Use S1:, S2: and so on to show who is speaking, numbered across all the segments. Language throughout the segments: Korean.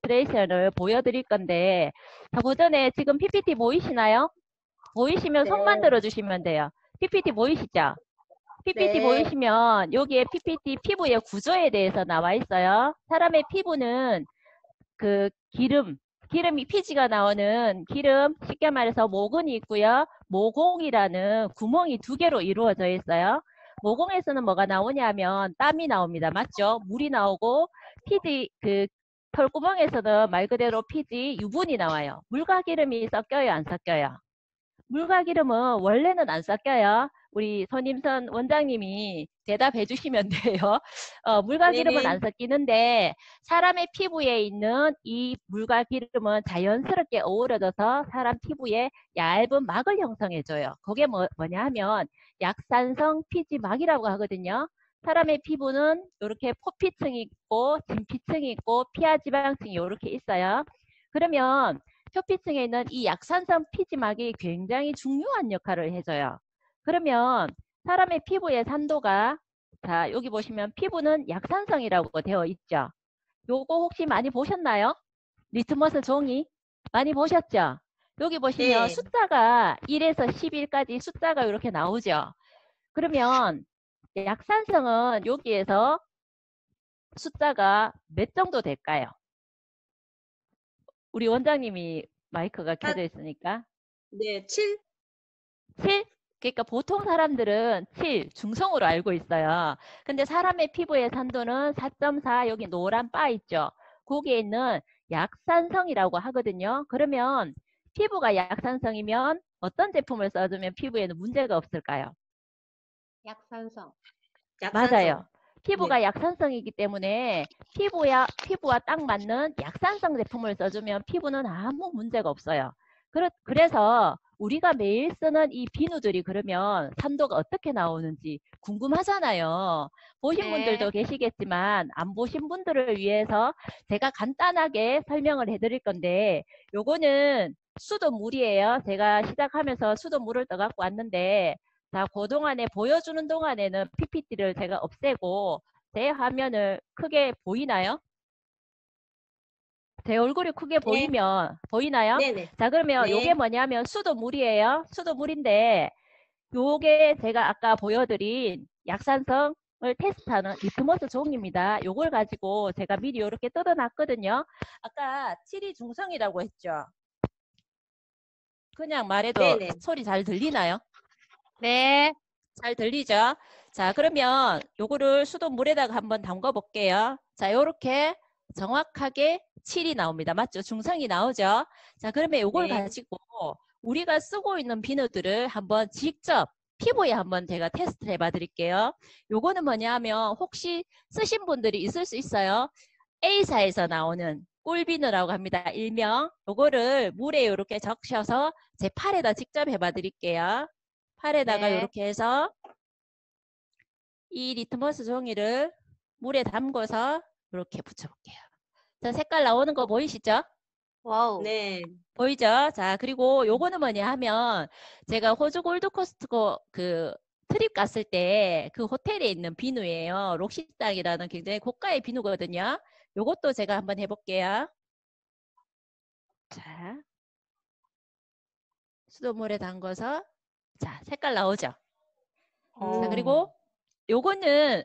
S1: 데몬스트레이션을 보여드릴 건데, 그 전에 지금 PPT 보이시나요? 보이시면
S2: 네.
S1: 손만 들어주시면 돼요. PPT 보이시죠? PPT
S2: 네.
S1: 보이시면 여기에 PPT 피부의 구조에 대해서 나와 있어요. 사람의 피부는 그 기름이 피지가 나오는 기름, 쉽게 말해서 모근이 있고요. 모공이라는 구멍이 두 개로 이루어져 있어요. 모공에서는 뭐가 나오냐면 땀이 나옵니다. 맞죠? 물이 나오고 피지 털구멍에서는 말 그대로 피지 유분이 나와요. 물과 기름이 섞여요, 안 섞여요? 물과 기름은 원래는 안 섞여요. 우리 손임선 원장님이 대답해 주시면 돼요. 물과 기름은
S2: 네.
S1: 안 섞이는데 사람의 피부에 있는 이 물과 기름은 자연스럽게 어우러져서 사람 피부에 얇은 막을 형성해줘요. 그게 뭐냐 하면 약산성 피지막이라고 하거든요. 사람의 피부는 이렇게 포피층이 있고 진피층이 있고 피하지방층이 이렇게 있어요. 그러면 표피층에 있는 이 약산성 피지막이 굉장히 중요한 역할을 해줘요. 그러면 사람의 피부의 산도가, 자, 여기 보시면 피부는 약산성이라고 되어 있죠. 요거 혹시 많이 보셨나요? 리트머스 종이 많이 보셨죠? 여기 보시면
S2: 네.
S1: 숫자가 1에서 11까지 숫자가 이렇게 나오죠. 그러면 약산성은 여기에서 숫자가 몇 정도 될까요? 우리 원장님이 마이크가 켜져 있으니까.
S2: 네. 7.
S1: 7? 그러니까 보통 사람들은 7 중성으로 알고 있어요. 근데 사람의 피부의 산도는 4.4 여기 노란 바 있죠. 거기에 있는 약산성이라고 하거든요. 그러면 피부가 약산성이면 어떤 제품을 써주면 피부에는 문제가 없을까요?
S2: 약산성.
S1: 맞아요.
S2: 약산성. 네.
S1: 피부가 약산성이기 때문에 피부와 딱 맞는 약산성 제품을 써주면 피부는 아무 문제가 없어요. 그래서 우리가 매일 쓰는 이 비누들이 그러면 산도가 어떻게 나오는지 궁금하잖아요. 보신 분들도
S2: 네.
S1: 계시겠지만 안 보신 분들을 위해서 제가 간단하게 설명을 해드릴 건데 요거는 수돗물이에요. 제가 시작하면서 수돗물을 떠갖고 왔는데 자, 그동안에 보여주는 동안에는 PPT를 제가 없애고 제 화면을 크게 보이나요? 제 얼굴이 크게
S2: 네.
S1: 보이나요?
S2: 네네.
S1: 자, 그러면 요게
S2: 네.
S1: 뭐냐면 수돗물이에요. 수돗물인데 요게 제가 아까 보여드린 약산성을 테스트하는 리트머스 종입니다. 요걸 가지고 제가 미리 이렇게 뜯어놨거든요. 아까 7이 중성이라고 했죠. 그냥 말해도
S2: 네네.
S1: 소리 잘 들리나요?
S3: 네.
S1: 잘 들리죠? 자, 그러면 요거를 수돗물에다가 한번 담궈 볼게요. 자, 요렇게 정확하게 7이 나옵니다. 맞죠? 중성이 나오죠? 자, 그러면 요걸
S2: 네.
S1: 가지고 우리가 쓰고 있는 비누들을 한번 직접 피부에 한번 제가 테스트 해봐 드릴게요. 요거는 뭐냐면 혹시 쓰신 분들이 있을 수 있어요. A사에서 나오는 꿀비누라고 합니다. 일명. 요거를 물에 이렇게 적셔서 제 팔에다 직접 해봐 드릴게요. 팔에다가
S2: 네.
S1: 이렇게 해서 이 리트머스 종이를 물에 담궈서 이렇게 붙여볼게요. 자, 색깔 나오는 거 보이시죠?
S3: 와우.
S2: 네.
S1: 보이죠? 자, 그리고 요거는 뭐냐 하면 제가 호주 골드코스트 그 트립 갔을 때 그 호텔에 있는 비누예요. 록시땅이라는 굉장히 고가의 비누거든요. 요것도 제가 한번 해볼게요. 자, 수돗물에 담궈서 자, 색깔 나오죠? 자, 그리고 요거는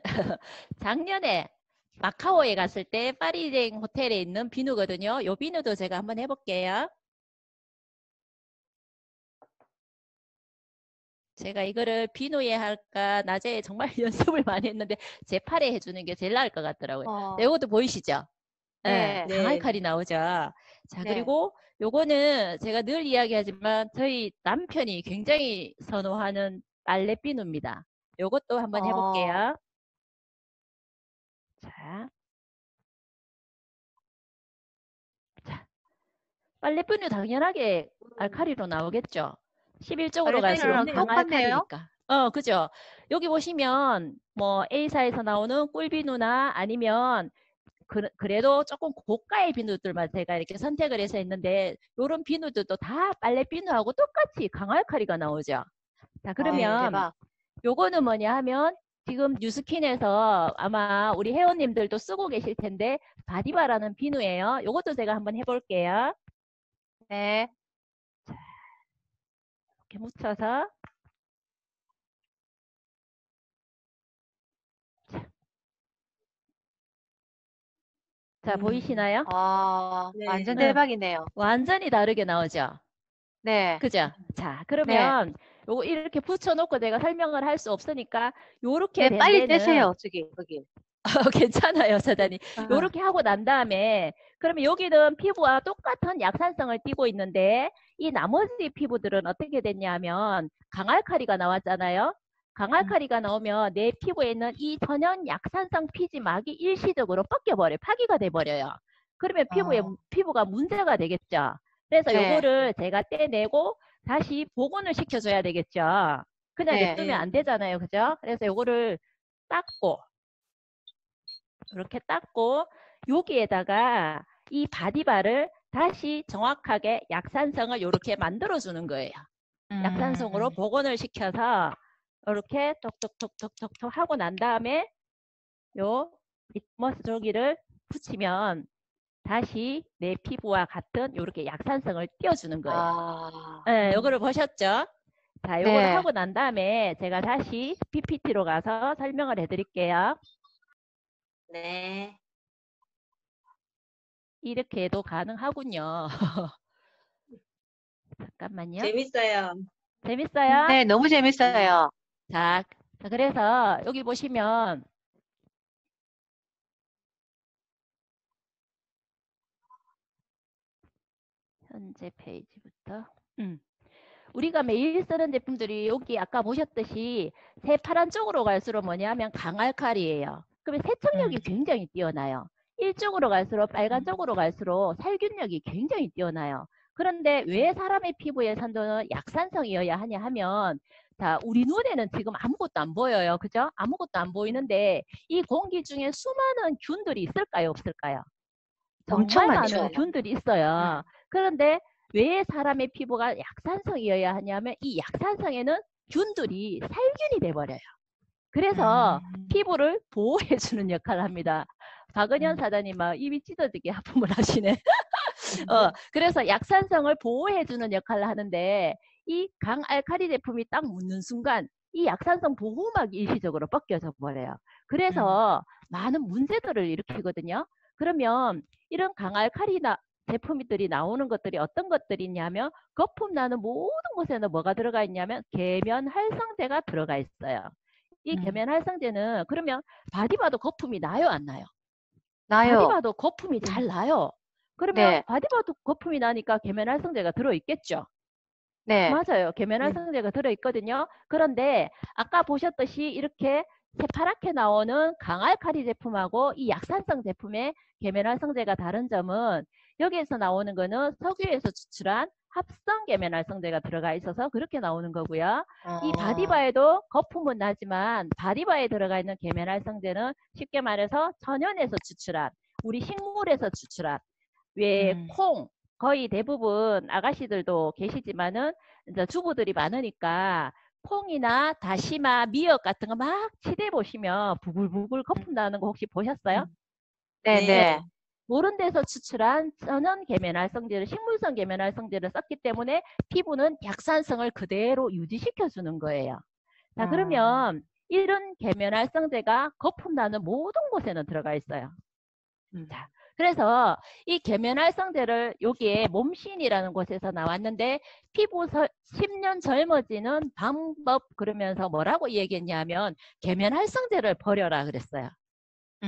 S1: 작년에 마카오에 갔을 때 파리쟁 호텔에 있는 비누거든요. 요 비누도 제가 한번 해볼게요. 제가 이거를 비누에 할까 낮에 정말 연습을 많이 했는데 제 팔에 해주는 게 제일 나을 것 같더라고요. 자, 요것도 보이시죠? 예,
S3: 네.
S1: 강할
S2: 네.
S1: 칼이 나오죠. 자,
S3: 네.
S1: 그리고 요거는 제가 늘 이야기하지만 저희 남편이 굉장히 선호하는 빨래 비누입니다. 요것도 한번 해볼게요. 자, 자, 빨래비누 당연하게 알칼리로 나오겠죠. 11쪽으로 갈수록
S3: 알배기랑
S2: 네.
S3: 똑같네요.
S1: 강알칼리니까. 그죠. 여기 보시면 뭐 A사에서 나오는 꿀비누나 아니면 그래도 조금 고가의 비누들만 제가 이렇게 선택을 해서 했는데 요런 비누들도 다 빨래비누하고 똑같이 강알칼리가 나오죠. 자,
S2: 네.
S1: 그러면
S3: 대박.
S1: 요거는 뭐냐 하면 지금 뉴스킨에서 아마 우리 회원님들도 쓰고 계실 텐데 바디바라는 비누예요. 이것도 제가 한번 해볼게요.
S3: 네.
S1: 이렇게 묻혀서 자 보이시나요?
S2: 네.
S3: 완전
S1: 응.
S3: 대박이네요.
S1: 완전히 다르게 나오죠.
S3: 네.
S1: 그죠? 자,
S3: 네.
S1: 그러면 요거 이렇게 붙여놓고 내가 설명을 할 수 없으니까 요렇게
S3: 네,
S1: 된
S3: 빨리
S1: 데는
S3: 떼세요, 저기, 거기.
S1: 괜찮아요, 사장님.
S3: 아,
S1: 요렇게 하고 난 다음에 그러면 여기는 피부와 똑같은 약산성을 띠고 있는데 이 나머지 피부들은 어떻게 됐냐면 강알칼리가 나왔잖아요. 강알칼리가 나오면 내 피부에 있는 이 천연 약산성 피지막이 일시적으로 벗겨버려요. 파기가 돼버려요. 그러면 피부가 문제가 되겠죠. 그래서
S3: 네.
S1: 요거를 제가 떼내고 다시 복원을 시켜줘야 되겠죠. 그냥
S3: 네.
S1: 냅두면 안 되잖아요. 그죠? 그래서 요거를 닦고 이렇게 닦고 여기에다가 이 바디바를 다시 정확하게 약산성을 이렇게 만들어주는 거예요. 약산성으로 복원을 시켜서 이렇게 톡톡톡톡톡 하고 난 다음에 요 리트머스 종이를 붙이면 다시 내 피부와 같은 이렇게 약산성을 띄워주는 거예요. 네, 요거를 보셨죠? 자, 요걸
S3: 네.
S1: 하고 난 다음에 제가 다시 PPT로 가서 설명을 해드릴게요.
S2: 네.
S1: 이렇게 해도 가능하군요. 잠깐만요.
S2: 재밌어요.
S1: 재밌어요?
S3: 네, 너무 재밌어요.
S1: 자, 그래서 여기 보시면 현재 페이지부터 우리가 매일 쓰는 제품들이 여기 아까 보셨듯이 새파란 쪽으로 갈수록 뭐냐면 강알칼리예요. 그러면 세척력이 굉장히 뛰어나요. 일쪽으로 갈수록 빨간 쪽으로 갈수록 살균력이 굉장히 뛰어나요. 그런데 왜 사람의 피부의 산도는 약산성이어야 하냐 하면 자, 우리 눈에는 지금 아무것도 안 보여요. 그죠? 아무것도 안 보이는데 이 공기 중에 수많은 균들이 있을까요? 없을까요?
S3: 엄청
S1: 정말
S3: 많죠.
S1: 많은 균들이 있어요. 그런데 왜 사람의 피부가 약산성이어야 하냐면 이 약산성에는 균들이 살균이 돼버려요. 그래서 피부를 보호해주는 역할을 합니다. 박은현 사장님 막 입이 찢어지게 하품을 하시네. 그래서 약산성을 보호해주는 역할을 하는데 이 강알칼리 제품이 딱 묻는 순간 이 약산성 보호막이 일시적으로 벗겨져 버려요. 그래서 많은 문제들을 일으키거든요. 그러면 이런 강알칼리나 제품들이 나오는 것들이 어떤 것들이 있냐면 거품 나는 모든 곳에는 뭐가 들어가 있냐면 계면 활성제가 들어가 있어요. 이 계면 활성제는 그러면 바디바도 거품이 나요, 안 나요?
S3: 나요.
S1: 바디바도 거품이 잘 나요. 그러면
S3: 네.
S1: 바디바도 거품이 나니까 계면 활성제가 들어있겠죠.
S3: 네.
S1: 맞아요. 계면 활성제가 들어있거든요. 그런데 아까 보셨듯이 이렇게 새파랗게 나오는 강알칼리 제품하고 이 약산성 제품의 계면 활성제가 다른 점은 여기에서 나오는 거는 석유에서 추출한 합성 계면 활성제가 들어가 있어서 그렇게 나오는 거고요. 이 바디바에도 거품은 나지만 바디바에 들어가 있는 계면 활성제는 쉽게 말해서 천연에서 추출한 우리 식물에서 추출한 왜 콩 거의 대부분 아가씨들도 계시지만은 이제 주부들이 많으니까 콩이나 다시마, 미역 같은 거 막 치대 보시면 부글부글 거품 나는 거 혹시 보셨어요?
S3: 네,
S2: 네.
S3: 네.
S1: 그런 데서 추출한 천연 계면활성제를 식물성 계면활성제를 썼기 때문에 피부는 약산성을 그대로 유지시켜 주는 거예요. 자, 그러면 이런 계면활성제가 거품 나는 모든 곳에는 들어가 있어요. 자, 그래서 이 계면활성제를 여기에 몸신이라는 곳에서 나왔는데 피부 10년 젊어지는 방법 그러면서 뭐라고 얘기했냐면 계면활성제를 버려라 그랬어요.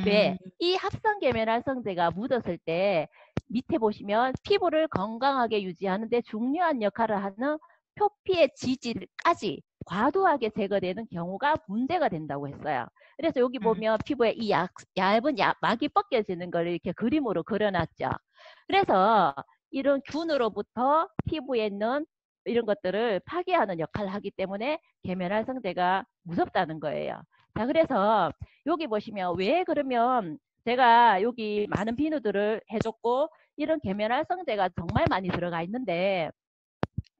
S1: 왜? 이 합성 계면활성제가 묻었을 때 밑에 보시면 피부를 건강하게 유지하는 데 중요한 역할을 하는 표피의 지질까지 과도하게 제거되는 경우가 문제가 된다고 했어요. 그래서 여기 보면 피부에 이 얇은 막이 벗겨지는 걸 이렇게 그림으로 그려놨죠. 그래서 이런 균으로부터 피부에 있는 이런 것들을 파괴하는 역할을 하기 때문에 계면활성제가 무섭다는 거예요. 자, 그래서 여기 보시면 왜 그러면 제가 여기 많은 비누들을 해줬고 이런 계면활성제가 정말 많이 들어가 있는데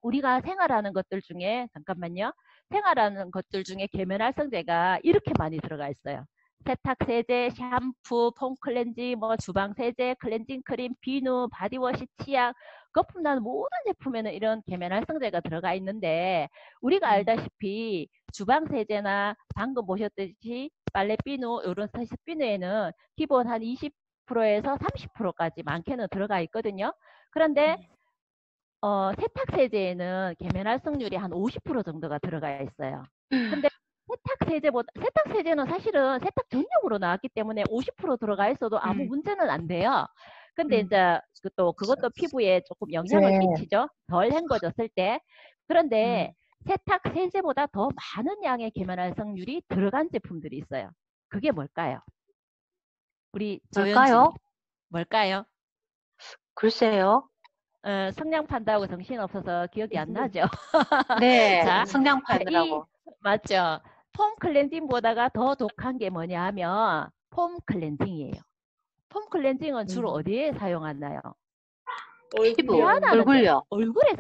S1: 우리가 생활하는 것들 중에 잠깐만요. 생활하는 것들 중에 계면활성제가 이렇게 많이 들어가 있어요. 세탁세제, 샴푸, 폼클렌징, 뭐 주방세제, 클렌징 크림, 비누, 바디워시, 치약, 거품 나는 모든 제품에는 이런 계면활성제가 들어가 있는데 우리가 알다시피 주방세제나 방금 보셨듯이 빨래비누, 이런 세탁비누에는 기본 한 20%에서 30%까지 많게는 들어가 있거든요. 그런데 세탁세제에는 계면활성률이 한 50% 정도가 들어가 있어요. 근데 세탁세제는 사실은 세탁 전용으로 나왔기 때문에 50% 들어가 있어도 아무 문제는 안 돼요. 근데 이제 그것도 피부에 조금 영향을
S3: 네.
S1: 끼치죠. 덜 헹궈졌을 때. 그런데 세탁세제보다 더 많은 양의 계면활성률이 들어간 제품들이 있어요. 그게 뭘까요? 우리 조연진이.
S3: 뭘까요?
S1: 뭘까요?
S3: 글쎄요.
S1: 성냥 판다고 정신없어서 기억이 안 나죠?
S3: 네,
S1: 자,
S3: 성냥
S1: 이,
S3: 파느라고.
S1: 맞죠? 폼 클렌징보다가 더 독한 게 뭐냐 하면 폼 클렌징이에요. 폼 클렌징은 주로 어디에 사용하나요?
S3: 피부,
S1: 세안하는 데,
S3: 얼굴요.
S1: 얼굴에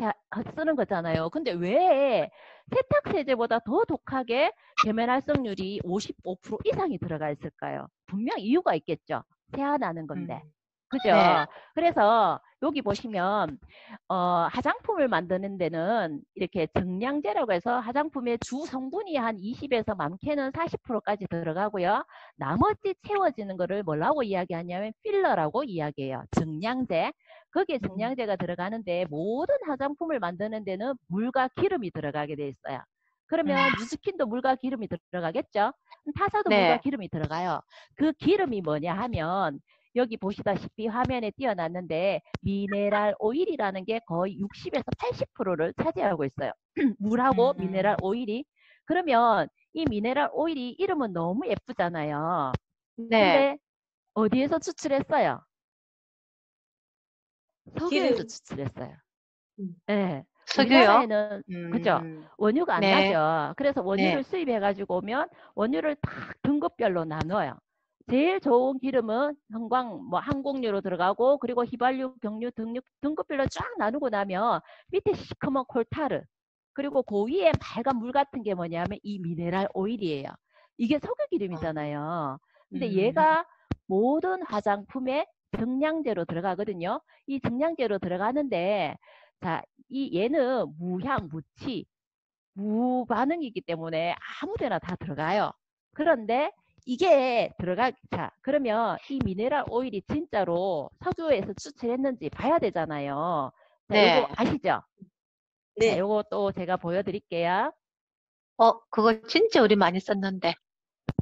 S1: 쓰는 거잖아요. 근데 왜 세탁세제보다 더 독하게 계면활성률이 55% 이상이 들어가 있을까요? 분명 이유가 있겠죠. 세안하는 건데. 그죠?
S3: 네.
S1: 그래서 여기 보시면 화장품을 만드는 데는 이렇게 정량제라고 해서 화장품의 주 성분이 한 20에서 많게는 40%까지 들어가고요. 나머지 채워지는 거를 뭐라고 이야기하냐면 필러라고 이야기해요. 정량제. 거기에 정량제가 들어가는데 모든 화장품을 만드는 데는 물과 기름이 들어가게 돼 있어요. 그러면 뉴스킨도 물과 기름이 들어가겠죠? 타사도 물과
S3: 네.
S1: 기름이 들어가요. 그 기름이 뭐냐 하면 여기 보시다시피 화면에 띄어놨는데 미네랄 오일이라는 게 거의 60에서 80%를 차지하고 있어요. 물하고 미네랄 오일이. 그러면 이 미네랄 오일이 이름은 너무 예쁘잖아요.
S3: 네.
S1: 근데 어디에서 추출했어요? 석유에서
S2: 기름.
S1: 추출했어요.
S2: 음.
S1: 네.
S3: 석유요?
S1: 우리나라에는 그죠? 원유가 안
S3: 네.
S1: 나죠. 그래서 원유를
S3: 네.
S1: 수입해가지고 오면 원유를 딱 등급별로 나눠요. 제일 좋은 기름은 뭐 항공유로 들어가고 그리고 휘발유, 경유, 등급별로 쫙 나누고 나면 밑에 시커먼 콜타르 그리고 그 위에 빨간 물 같은 게 뭐냐면 이 미네랄 오일이에요. 이게 석유 기름이잖아요. 근데 얘가 모든 화장품에 정량제로 들어가거든요. 이 정량제로 들어가는데 자, 얘는 무향, 무치, 무반응이기 때문에 아무데나 다 들어가요. 그런데 이게 자, 그러면 이 미네랄 오일이 진짜로 석유에서 추출했는지 봐야 되잖아요. 자,
S3: 네.
S1: 요거 아시죠? 자,
S2: 네.
S1: 요거 또 제가 보여드릴게요.
S3: 그거 진짜 우리 많이 썼는데.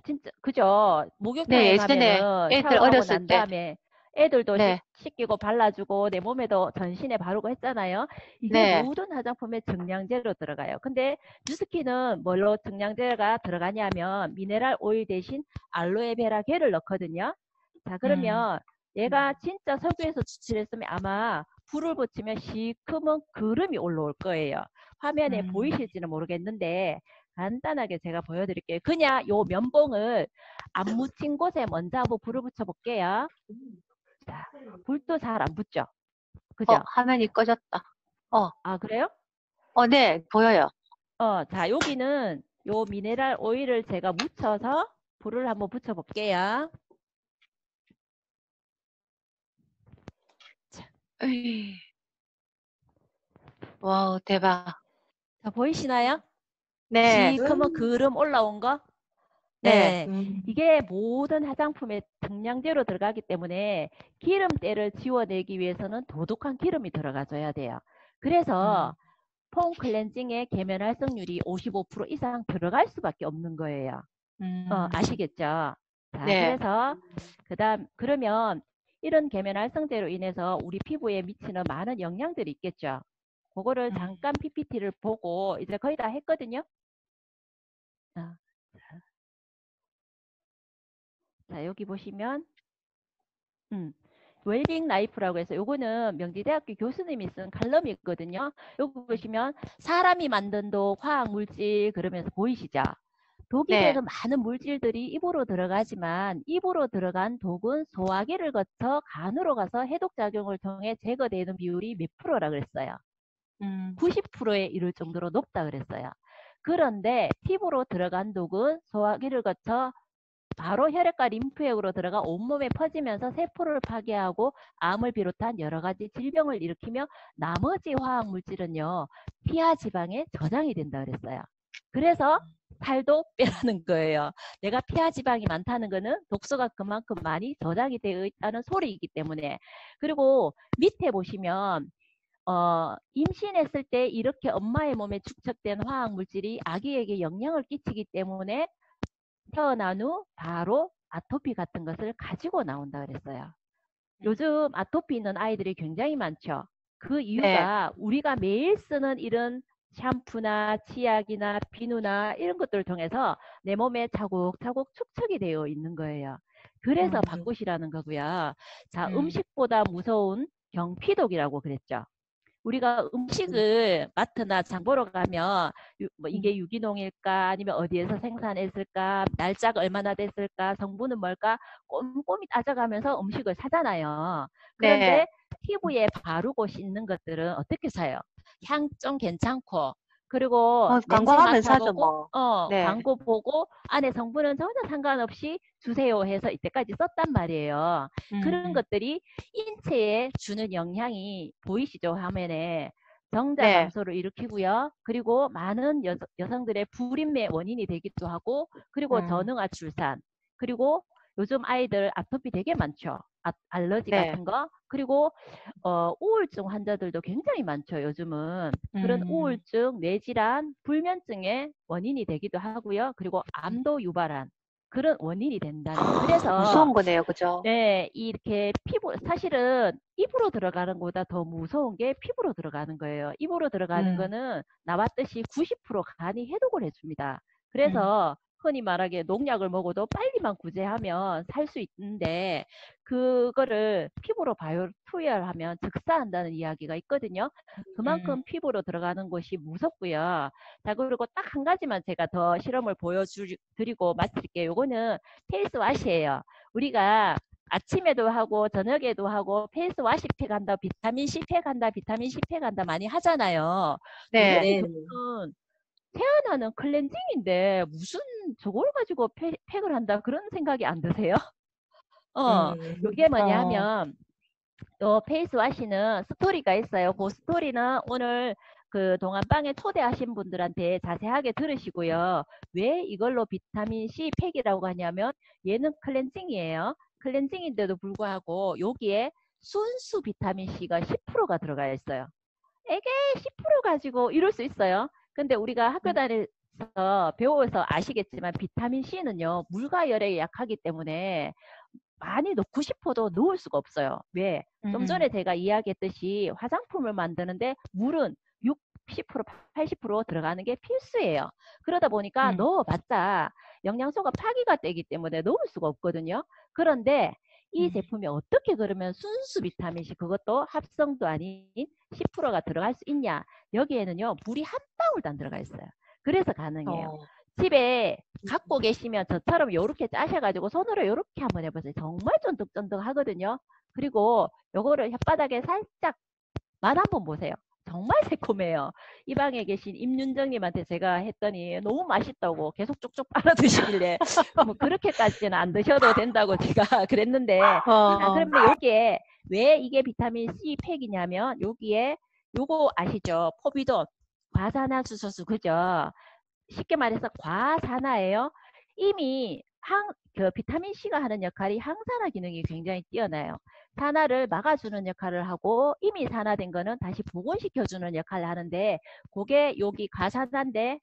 S1: 진짜, 그죠?
S3: 네,
S1: 목욕탕에
S3: 예전에
S1: 가면은
S3: 애들
S1: 샤워하고
S3: 어렸을
S1: 난
S3: 때.
S1: 다음에 애들도
S3: 네.
S1: 씻기고 발라주고 내 몸에도 전신에 바르고 했잖아요. 이게
S3: 네.
S1: 모든 화장품에 정량제로 들어가요. 근데 뉴스킨은 뭘로 정량제가 들어가냐면 미네랄 오일 대신 알로에베라 겔을 넣거든요. 자, 그러면 얘가 진짜 석유에서 추출했으면 아마 불을 붙이면 시커먼 그름이 올라올 거예요. 화면에 보이실지는 모르겠는데 간단하게 제가 보여드릴게요. 그냥 요 면봉을 안 묻힌 곳에 먼저 한번 불을 붙여 볼게요. 자, 불도 잘 안 붙죠? 그죠?
S3: 화면이 꺼졌다.
S1: 아, 그래요?
S3: 네, 보여요.
S1: 자, 여기는 요 미네랄 오일을 제가 묻혀서 불을 한번 붙여 볼게요.
S3: 으이. 와우, 대박.
S1: 자, 보이시나요?
S3: 네.
S1: 시커먼 그름 올라온 거?
S3: 네.
S1: 네. 이게 모든 화장품에 정량제로 들어가기 때문에 기름때를 지워내기 위해서는 도독한 기름이 들어가줘야 돼요. 그래서 폼 클렌징의 계면 활성률이 55% 이상 들어갈 수밖에 없는 거예요. 아시겠죠? 자,
S3: 네.
S1: 그래서 그러면 이런 계면 활성제로 인해서 우리 피부에 미치는 많은 영향들이 있겠죠. 그거를 잠깐 PPT를 보고 이제 거의 다 했거든요. 자, 여기 보시면 웰빙 라이프라고 해서 요거는 명지대학교 교수님이 쓴 칼럼이거든요. 여기 보시면 사람이 만든 독, 화학 물질 그러면서 보이시죠? 독이
S3: 네.
S1: 되는 많은 물질들이 입으로 들어가지만 입으로 들어간 독은 소화기를 거쳐 간으로 가서 해독작용을 통해 제거되는 비율이 몇 프로라 그랬어요? 90%에 이를 정도로 높다 그랬어요. 그런데 피부로 들어간 독은 소화기를 거쳐 바로 혈액과 림프액으로 들어가 온몸에 퍼지면서 세포를 파괴하고 암을 비롯한 여러 가지 질병을 일으키며 나머지 화학 물질은요, 피하 지방에 저장이 된다 그랬어요. 그래서 살도 빼라는 거예요. 내가 피하 지방이 많다는 거는 독소가 그만큼 많이 저장이 되어 있다는 소리이기 때문에. 그리고 밑에 보시면 임신했을 때 이렇게 엄마의 몸에 축적된 화학 물질이 아기에게 영향을 끼치기 때문에 태어난 후 바로 아토피 같은 것을 가지고 나온다 그랬어요. 요즘 아토피 있는 아이들이 굉장히 많죠. 그
S3: 네.
S1: 이유가 우리가 매일 쓰는 이런 샴푸나 치약이나 비누나 이런 것들을 통해서 내 몸에 차곡차곡 축적이 되어 있는 거예요. 그래서 바꾸시라는 거고요. 자, 음식보다 무서운 경피독이라고 그랬죠. 우리가 음식을 마트나 장 보러 가면 뭐 이게 유기농일까 아니면 어디에서 생산했을까 날짜가 얼마나 됐을까 성분은 뭘까 꼼꼼히 따져가면서 음식을 사잖아요. 그런데
S3: 네.
S1: 피부에 바르고 씻는 것들은 어떻게 사요? 향 좀 괜찮고 그리고 냄새
S3: 광고하면 사죠,
S1: 맡아보고
S3: 뭐. 네.
S1: 광고 보고 안에 성분은 전혀 상관없이 주세요 해서 이때까지 썼단 말이에요. 그런 것들이 인체에 주는 영향이 보이시죠? 화면에. 정자
S3: 네.
S1: 감소를 일으키고요. 그리고 많은 여성들의 불임의 원인이 되기도 하고 그리고 저능아 출산 그리고 요즘 아이들 아토피 되게 많죠. 알러지
S3: 네.
S1: 같은 거. 그리고 우울증 환자들도 굉장히 많죠. 요즘은. 그런 우울증, 뇌질환, 불면증의 원인이 되기도 하고요. 그리고 암도 유발한 그런 원인이 된다는 거예요. 그래서
S3: 무서운 거네요, 그죠?
S1: 네, 이렇게 피부 사실은 입으로 들어가는 것보다 더 무서운 게 피부로 들어가는 거예요. 입으로 들어가는 거는 나왔듯이 90% 간이 해독을 해줍니다. 그래서 흔히 말하기에 농약을 먹어도 빨리만 구제하면 살 수 있는데 그거를 피부로 바이오 투여하면 즉사한다는 이야기가 있거든요. 그만큼 피부로 들어가는 것이 무섭고요. 자, 그리고 딱 한 가지만 제가 더 실험을 보여드리고 마칠게요. 요거는 페이스 와시예요. 우리가 아침에도 하고 저녁에도 하고 페이스 와시 팩한다, 비타민 C 팩한다, 비타민 C 팩한다 많이 하잖아요.
S3: 네.
S1: 당연히
S2: 네.
S1: 그거는 태어나는 클렌징인데 무슨 저걸 가지고 팩을 한다 그런 생각이 안 드세요? 요게 뭐냐 하면 요 페이스 와시는 스토리가 있어요. 그 스토리는 오늘 그 동안방에 초대하신 분들한테 자세하게 들으시고요. 왜 이걸로 비타민 C 팩이라고 하냐면 얘는 클렌징이에요. 클렌징인데도 불구하고 여기에 순수 비타민 C가 10%가 들어가 있어요. 이게 10% 가지고 이럴 수 있어요. 근데 우리가 학교 다니면서 배워서 아시겠지만 비타민 C는요. 물과 열에 약하기 때문에 많이 넣고 싶어도 넣을 수가 없어요. 왜? 좀 전에 제가 이야기했듯이 화장품을 만드는데 물은 60%, 80% 들어가는 게 필수예요. 그러다 보니까 넣어봤자 영양소가 파기가 되기 때문에 넣을 수가 없거든요. 그런데 이 제품이 어떻게 그러면 순수 비타민C 그것도 합성도 아닌 10%가 들어갈 수 있냐? 여기에는요. 물이 한 방울도 안 들어가 있어요. 그래서 가능해요. 집에 갖고 계시면 저처럼 요렇게 짜셔가지고 손으로 요렇게 한번 해보세요. 정말 쫀득쫀득 하거든요. 그리고 요거를 혓바닥에 살짝 맛 한번 보세요. 정말 새콤해요. 이 방에 계신 임윤정님한테 제가 했더니 너무 맛있다고 계속 쭉쭉 빨아 드시길래 뭐 그렇게까지는 안 드셔도 된다고 제가 그랬는데 자, 그러면 여기에 왜 이게 비타민 C 팩이냐면 여기에 요거 아시죠? 포비돈 과산화수소수 그죠? 쉽게 말해서 과산화예요. 이미 그 비타민 C가 하는 역할이 항산화 기능이 굉장히 뛰어나요. 산화를 막아주는 역할을 하고 이미 산화된 거는 다시 복원시켜주는 역할을 하는데 그게 여기 과산화인데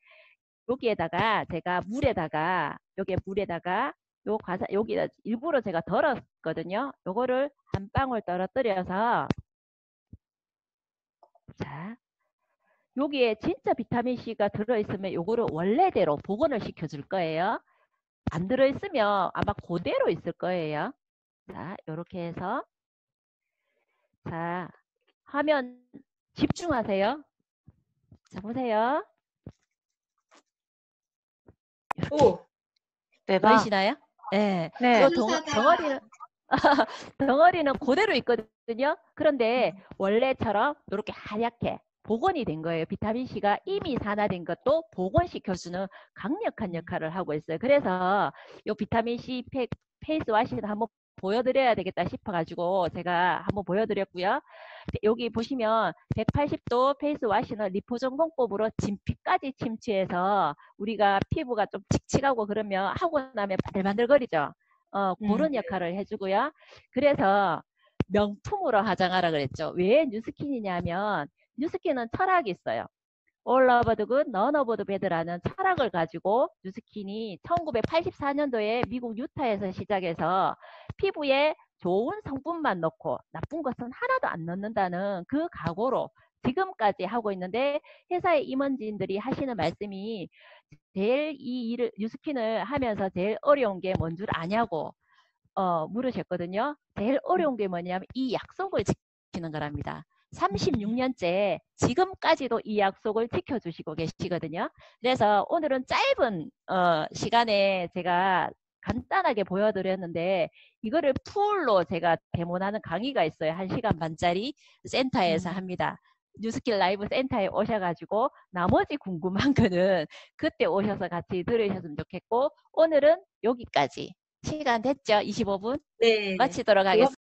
S1: 여기에다가 제가 물에다가 요 여기 일부러 제가 덜었거든요. 요거를 한 방울 떨어뜨려서 자 여기에 진짜 비타민C가 들어있으면 요거를 원래대로 복원을 시켜줄 거예요. 안 들어있으면 아마 그대로 있을 거예요. 자, 요렇게 해서 자, 화면 집중하세요. 자, 보세요.
S2: 오,
S3: 대박.
S1: 보이시나요? 네.
S3: 네.
S1: 요 덩어리는 덩어리는 그대로 있거든요. 그런데 원래처럼 이렇게 하얗게 복원이 된 거예요. 비타민C가 이미 산화된 것도 복원시켜주는 강력한 역할을 하고 있어요. 그래서 요 비타민C 페이스와시는 한번 보여드려야 되겠다 싶어가지고 제가 한번 보여드렸고요. 여기 보시면 180도 페이스와시는 리포전 공법으로 진피까지 침투해서 우리가 피부가 좀 칙칙하고 그러면 하고 나면 바들바들거리죠. 그런 역할을 해주고요. 그래서 명품으로 화장하라 그랬죠. 왜 뉴스킨이냐면 뉴스킨은 철학이 있어요. All over the good, none over the bad라는 철학을 가지고 뉴스킨이 1984년도에 미국 유타에서 시작해서 피부에 좋은 성분만 넣고 나쁜 것은 하나도 안 넣는다는 그 각오로 지금까지 하고 있는데 회사의 임원진들이 하시는 말씀이 제일 이 일을 뉴스킨을 하면서 제일 어려운 게 뭔 줄 아냐고 물으셨거든요. 제일 어려운 게 뭐냐면 이 약속을 지키는 거랍니다. 36년째 지금까지도 이 약속을 지켜주시고 계시거든요. 그래서 오늘은 짧은 시간에 제가 간단하게 보여드렸는데 이거를 풀로 제가 데모하는 강의가 있어요. 1시간 반짜리 센터에서 합니다. 뉴스킬 라이브 센터에 오셔가지고 나머지 궁금한 거는 그때 오셔서 같이 들으셨으면 좋겠고 오늘은 여기까지. 시간 됐죠? 25분?
S2: 네.
S1: 마치도록
S2: 그거
S1: 하겠습니다.